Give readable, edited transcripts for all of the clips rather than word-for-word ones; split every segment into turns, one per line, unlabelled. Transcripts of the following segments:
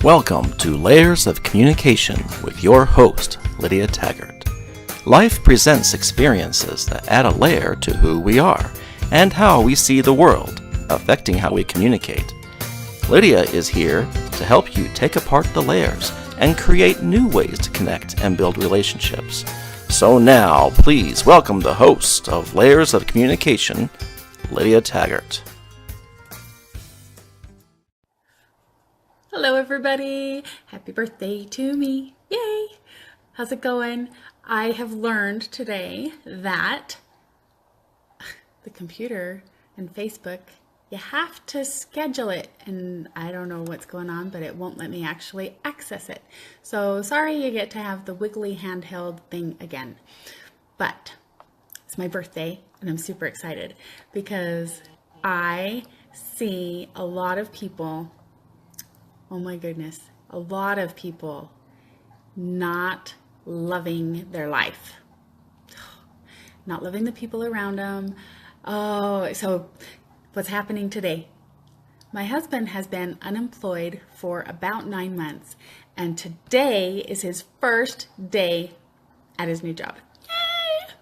Welcome to Layers of Communication with your host, Lydia Taggart. Life presents experiences that add a layer to who we are and how we see the world, affecting how we communicate. Lydia is here to help you take apart the layers and create new ways to connect and build relationships. So now, please welcome the host of Layers of Communication, Lydia Taggart.
Hello everybody! Happy birthday to me! Yay! How's it going? I have learned today that the computer and Facebook, you have to schedule it, and I don't know what's going on, but it won't let me actually access it. So sorry you get to have the wiggly handheld thing again. But it's my birthday and I'm super excited because I see a lot of people, oh my goodness, a lot of people not loving their life, not loving the people around them. Oh, so what's happening today? My husband has been unemployed for about 9 months, and today is his first day at his new job. Yay!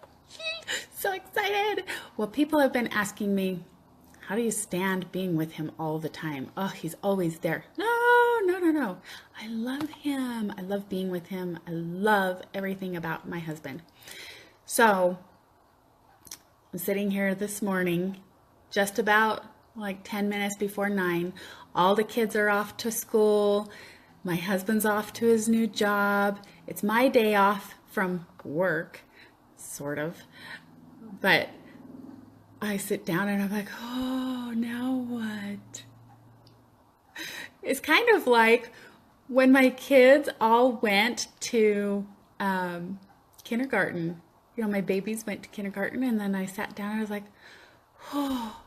So excited. Well, people have been asking me, how do you stand being with him all the time? Oh, he's always there. No. I love him. I love being with him. I love everything about my husband. So I'm sitting here this morning, just about like 10 minutes before 9. All the kids are off to school. My husband's off to his new job. It's my day off from work, sort of. But I sit down and I'm like, oh, now what? It's kind of like when my kids all went to kindergarten. You know, my babies went to kindergarten, and then I sat down and I was like, oh,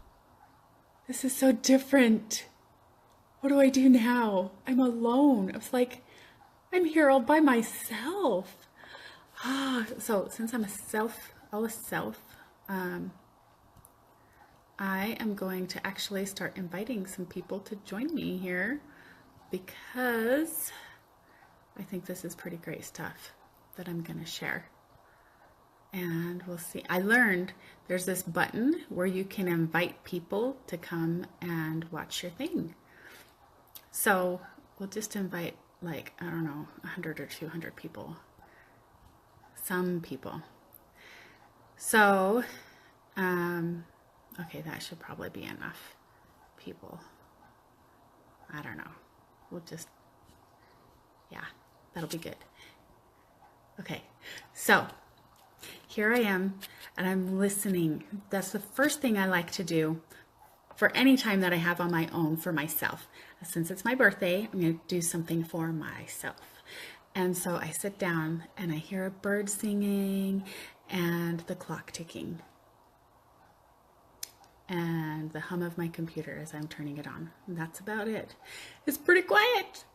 this is so different. What do I do now? I'm alone. I was like, I'm here all by myself. So since I'm a self, I am going to actually start inviting some people to join me here because I think this is pretty great stuff that I'm going to share. And we'll see. I learned there's this button where you can invite people to come and watch your thing. So we'll just invite, like, I don't know, 100 or 200 people. Some people. So, okay, that should probably be enough people. I don't know. We'll just, yeah, that'll be good. Okay, so here I am, and I'm listening. That's the first thing I like to do for any time that I have on my own for myself. Since it's my birthday, I'm going to do something for myself. And so I sit down, and I hear a bird singing and the clock ticking, and the hum of my computer as I'm turning it on. And that's about it. It's pretty quiet.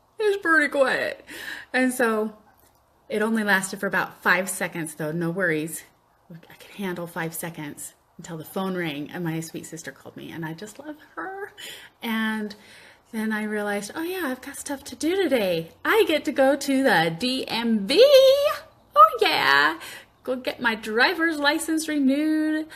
And so it only lasted for about 5 seconds, though. No worries. I could handle 5 seconds until the phone rang and my sweet sister called me, and I just love her. And then I realized, oh yeah, I've got stuff to do today. I get to go to the DMV. Oh yeah. Go get my driver's license renewed.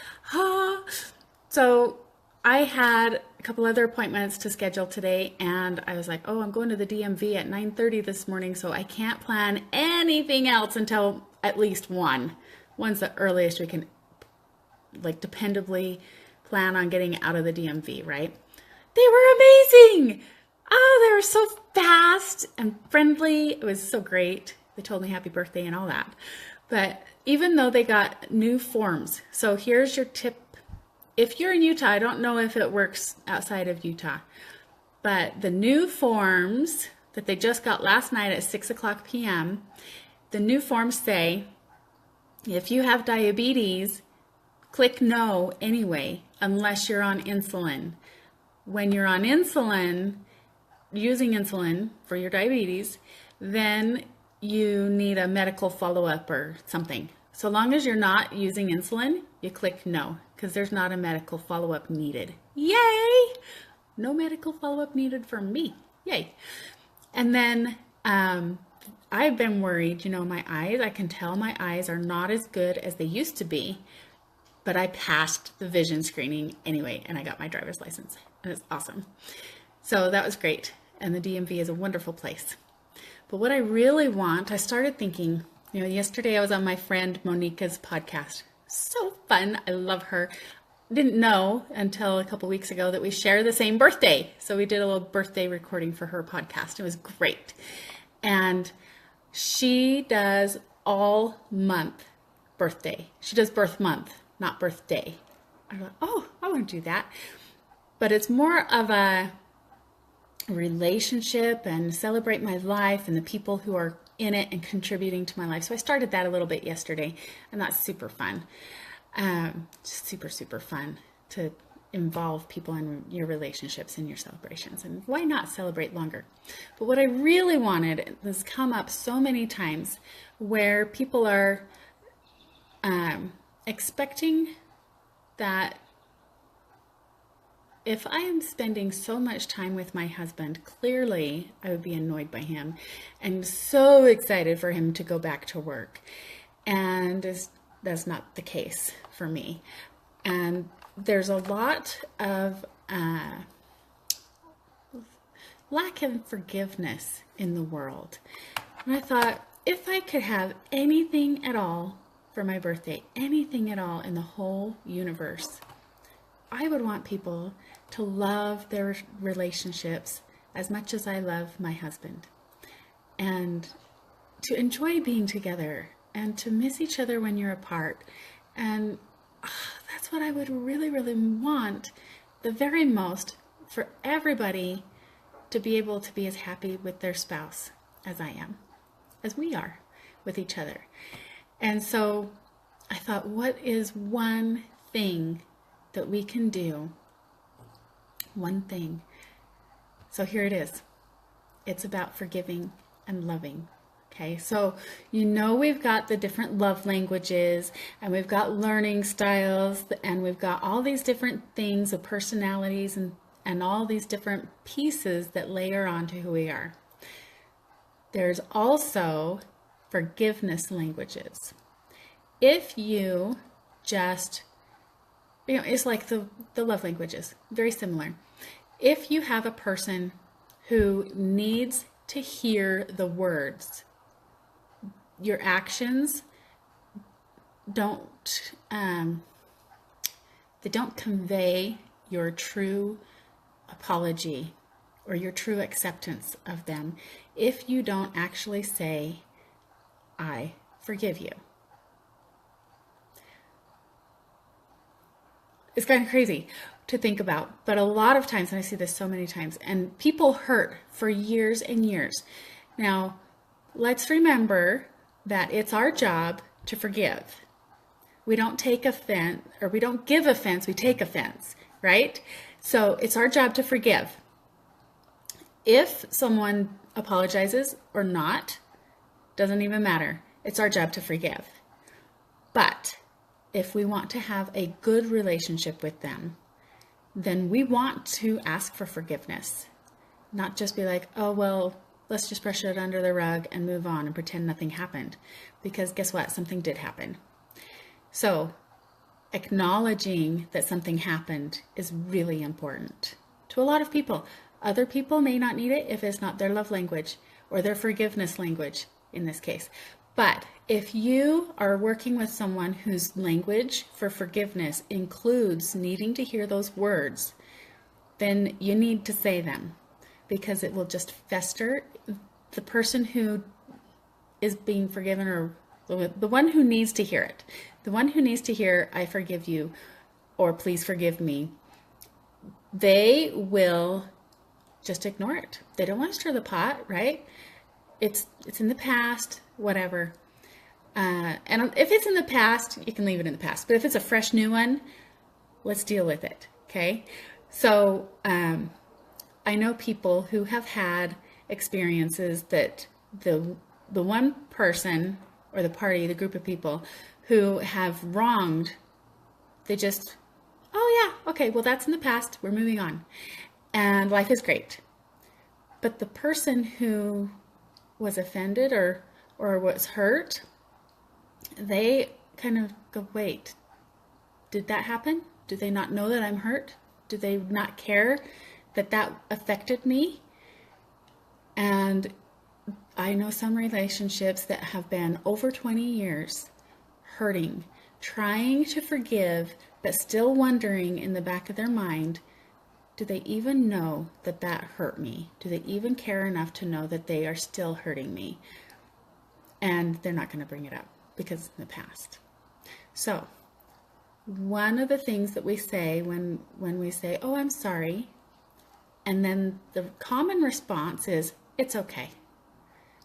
So I had a couple other appointments to schedule today, and I was like, oh, I'm going to the DMV at 9:30 this morning, so I can't plan anything else until at least one. One's the earliest we can, like, dependably plan on getting out of the DMV, right? They were amazing. Oh, they were so fast and friendly. It was so great. They told me happy birthday and all that. But even though they got new forms, so here's your tip. If you're in Utah, I don't know if it works outside of Utah, but the new forms that they just got last night at 6 o'clock p.m., the new forms say, if you have diabetes, click no anyway, unless you're on insulin. When you're on insulin, using insulin for your diabetes, then you need a medical follow-up or something. So long as you're not using insulin, you click no, because there's not a medical follow-up needed. Yay! No medical follow-up needed for me. Yay. And then I've been worried, my eyes, I can tell my eyes are not as good as they used to be, but I passed the vision screening anyway, and I got my driver's license, and it's awesome. So that was great. And the DMV is a wonderful place. But what I really want, I started thinking, yesterday I was on my friend Monica's podcast. So fun. I love her. Didn't know until a couple weeks ago that we share the same birthday. So we did a little birthday recording for her podcast. It was great. And she does all month birthday. She does birth month, not birthday. I thought, oh, I want to do that. But it's more of a relationship and celebrate my life and the people who are in it and contributing to my life. So I started that a little bit yesterday, and that's super fun. Super, super fun to involve people in your relationships and your celebrations. And why not celebrate longer? But what I really wanted has come up so many times where people are expecting that if I am spending so much time with my husband, clearly I would be annoyed by him and so excited for him to go back to work. And that's not the case for me. And there's a lot of lack of forgiveness in the world. And I thought, if I could have anything at all for my birthday, anything at all in the whole universe, I would want people to love their relationships as much as I love my husband, and to enjoy being together and to miss each other when you're apart. And that's what I would really, really want the very most, for everybody to be able to be as happy with their spouse as I am, as we are with each other. And so I thought, what is one thing that we can do? One thing. So here it is. It's about forgiving and loving. Okay, so we've got the different love languages, and we've got learning styles, and we've got all these different things of personalities and all these different pieces that layer onto who we are. There's also forgiveness languages. If you just, it's like the love languages, very similar. If you have a person who needs to hear the words, your actions don't convey your true apology or your true acceptance of them if you don't actually say, I forgive you. It's kind of crazy to think about, but a lot of times, and I see this so many times, and people hurt for years and years. Now, let's remember that it's our job to forgive. We don't take offense, or we don't give offense, we take offense, right? So it's our job to forgive. If someone apologizes or not, doesn't even matter. It's our job to forgive. But if we want to have a good relationship with them, then we want to ask for forgiveness. Not just be like, oh, well, let's just brush it under the rug and move on and pretend nothing happened. Because guess what? Something did happen. So acknowledging that something happened is really important to a lot of people. Other people may not need it if it's not their love language or their forgiveness language in this case. But if you are working with someone whose language for forgiveness includes needing to hear those words, then you need to say them, because it will just fester. The person who is being forgiven, or the one who needs to hear it, the one who needs to hear, I forgive you, or please forgive me, they will just ignore it. They don't want to stir the pot, right? It's in the past, whatever. And if it's in the past, you can leave it in the past. But if it's a fresh new one, let's deal with it, okay? So I know people who have had experiences that the one person or the party, the group of people who have wronged, they just, oh yeah, okay, well that's in the past, we're moving on. And life is great. But the person who was offended or was hurt, they kind of go, wait, did that happen? Do they not know that I'm hurt? Do they not care that that affected me? And I know some relationships that have been over 20 years hurting, trying to forgive, but still wondering in the back of their mind, do they even know that that hurt me? Do they even care enough to know that they are still hurting me? And they're not going to bring it up because it's in the past. So one of the things that we say when we say, oh, I'm sorry, and then the common response is, it's okay.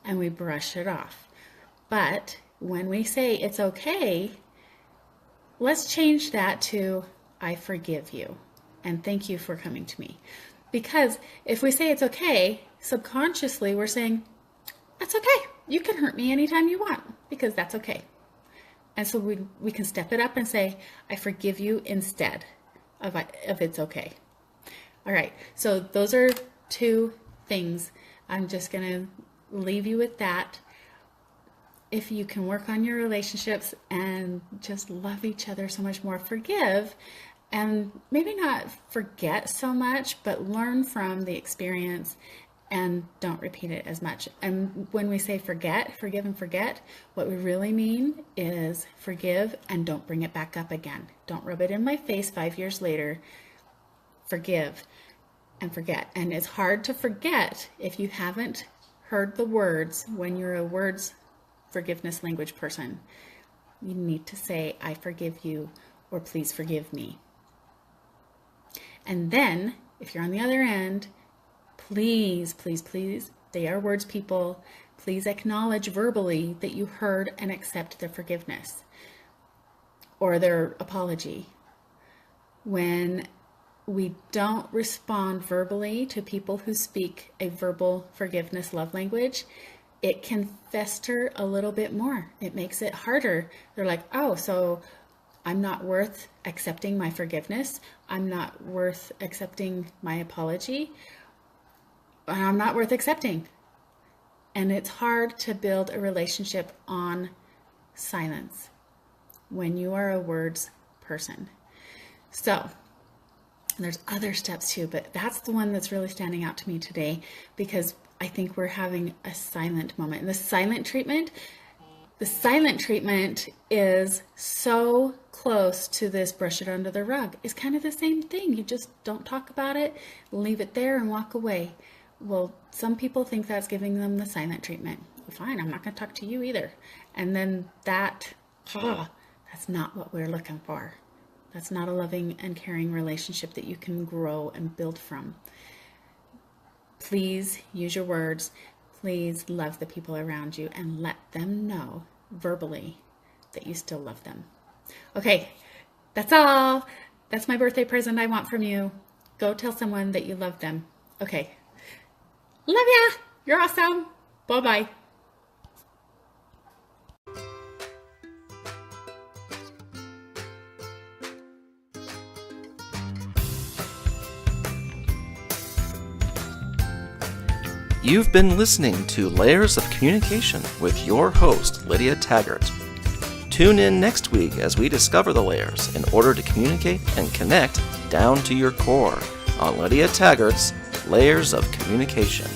And we brush it off. But when we say it's okay, let's change that to, I forgive you and thank you for coming to me. Because if we say it's okay, subconsciously we're saying, that's okay. You can hurt me anytime you want because that's okay. And so we can step it up and say, I forgive you instead of it's okay. All right, so those are two things. I'm just going to leave you with that. If you can work on your relationships and just love each other so much more, forgive, and maybe not forget so much, but learn from the experience and don't repeat it as much. And when we say forgive and forget, what we really mean is forgive and don't bring it back up again. Don't rub it in my face 5 years later. Forgive and forget. And it's hard to forget if you haven't heard the words when you're a words forgiveness language person. You need to say, I forgive you, or please forgive me. And then, if you're on the other end, please, please, please, they are words people, please acknowledge verbally that you heard and accept their forgiveness or their apology. When we don't respond verbally to people who speak a verbal forgiveness love language, it can fester a little bit more. It makes it harder. They're like, oh, so I'm not worth accepting my forgiveness. I'm not worth accepting my apology. I'm not worth accepting. And it's hard to build a relationship on silence when you are a words person. So there's other steps too, but that's the one that's really standing out to me today because I think we're having a silent moment. And the silent treatment is so close to this brush it under the rug. It's kind of the same thing. You just don't talk about it, leave it there and walk away. Well, some people think that's giving them the silent treatment. Well, fine, I'm not going to talk to you either. And then that's not what we're looking for. That's not a loving and caring relationship that you can grow and build from. Please use your words. Please love the people around you and let them know verbally that you still love them. Okay, that's all. That's my birthday present I want from you. Go tell someone that you love them. Okay. Love ya. You're awesome. Bye-bye.
You've been listening to Layers of Communication with your host, Lydia Taggart. Tune in next week as we discover the layers in order to communicate and connect down to your core on Lydia Taggart's Layers of Communication.